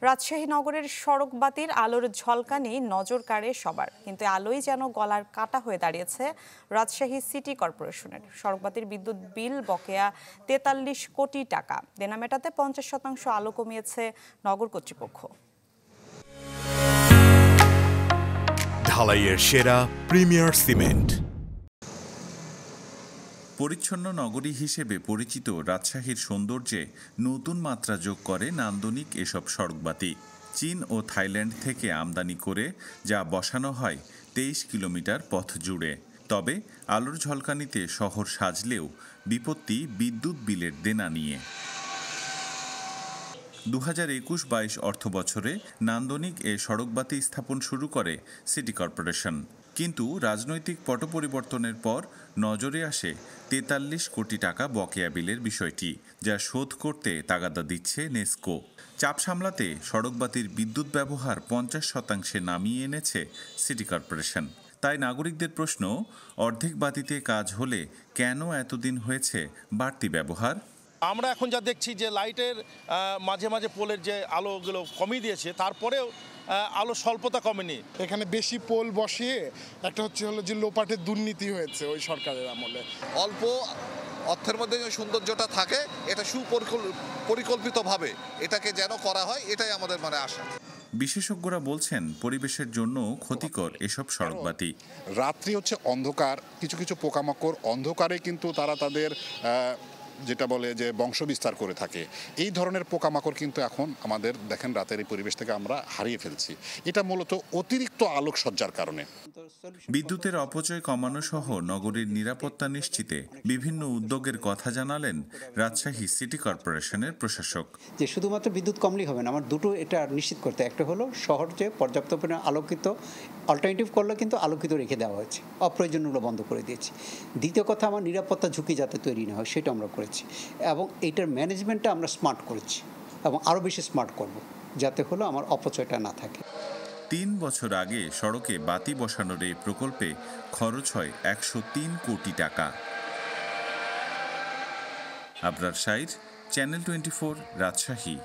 রাজশাহী নগরের সড়ক বাতির আলোর ঝলকানি নজর কাড়ে সবার, কিন্তু আলোই যেন গলার কাটা হয়ে দাঁড়িয়েছে রাজশাহী সিটি কর্পোরেশনের। সড়ক বাতির বিদ্যুৎ বিল বকেয়া ৪৩ কোটি টাকা, দেনা মেটাতে ৫০% আলো কমিয়েছে নগর কর্তৃপক্ষ। ঢালাইয়ের সেরা প্রিমিয়ার সিমেন্ট। পরিচ্ছন্ন নগরী হিসেবে পরিচিত রাজশাহীর সৌন্দর্যে নতুন মাত্রা যোগ করে নান্দনিক এসব সড়কবাতি। চীন ও থাইল্যান্ড থেকে আমদানি করে যা বসানো হয় ২৩ কিলোমিটার পথ জুড়ে। তবে আলোর ঝলকানিতে শহর সাজলেও বিপত্তি বিদ্যুৎ বিলের দেনা নিয়ে। ২০২১-২২ অর্থবছরে নান্দনিক এ সড়কবাতি স্থাপন শুরু করে সিটি কর্পোরেশন, কিন্তু রাজনৈতিক পট পরিবর্তনের পর নজরে আসে ৪৩ কোটি টাকা বকেয়া বিলের বিষয়টি, যা শোধ করতে তাগাদা দিচ্ছে নেসকো। চাপ সামলাতে সড়কবাতির বিদ্যুৎ ব্যবহার ৫০% নামিয়ে এনেছে সিটি কর্পোরেশন। তাই নাগরিকদের প্রশ্ন, অর্ধেক বাতিতে কাজ হলে কেন এতদিন হয়েছে বাড়তি ব্যবহার? আমরা এখন যা দেখছি যে লাইটের মাঝে মাঝে পোলের যে আলোগুলো কমিয়ে দিয়েছে, তারপরেও আলো স্বল্পতা কমেনি। এখানে বেশি পোল বসিয়ে একটা হলো যে লোপাটের দুর্নীতি হয়েছে ওই সরকারের আমলে। অল্প অর্থের মধ্যে যে সৌন্দর্যটা থাকে, এটা সুপরিকল্পিতভাবে এটাকে যেন করা হয়, এটাই আমাদের আশা। বিশেষজ্ঞরা বলছেন পরিবেশের জন্য ক্ষতিকর এসব সড়কবাতি। রাত্রি হচ্ছে অন্ধকার, কিছু কিছু পোকামাকড় অন্ধকারে কিন্তু তারা তাদের যেটা বলে যে বংশ বিস্তার করে থাকে। এই ধরনের পোকামাকড় কিন্তু এখন আমাদের দেখেন রাতের এই পরিবেশ থেকে আমরা হারিয়ে ফেলছি। এটা মূলত অতিরিক্ত আলোকসজ্জার কারণে। বিদ্যুতের অপচয় কমানো সহ নগরীর নিরাপত্তা নিশ্চিতে বিভিন্ন উদ্যোগের কথা জানালেন রাজশাহী সিটি কর্পোরেশনের প্রশাসক। যে শুধুমাত্র বিদ্যুৎ কমলেই হবে না, আমার দুটো এটা নিশ্চিত করতে। একটা হলো শহর যে পর্যাপ্ত পরিমাণে আলোকিত, অল্টারনেটিভ করলে কিন্তু আলোকিত রেখে দেওয়া হয়েছে, অপ্রয়োজনীয়গুলো বন্ধ করে দিয়েছি। দ্বিতীয় কথা, আমার নিরাপত্তা ঝুঁকি যাতে তৈরি না হয় সেটা আমরা করেছি, এবং এইটার ম্যানেজমেন্টটা আমরা স্মার্ট করেছি এবং আরও বেশি স্মার্ট করব, যাতে হলো আমার অপচয়টা না থাকে। ৩ বছর আগে সড়কে বাতি বসানোর এই প্রকল্পে খরচ হয় ১০৩ কোটি টাকা। আবরার শাইর, চ্যানেল 24, রাজশাহী।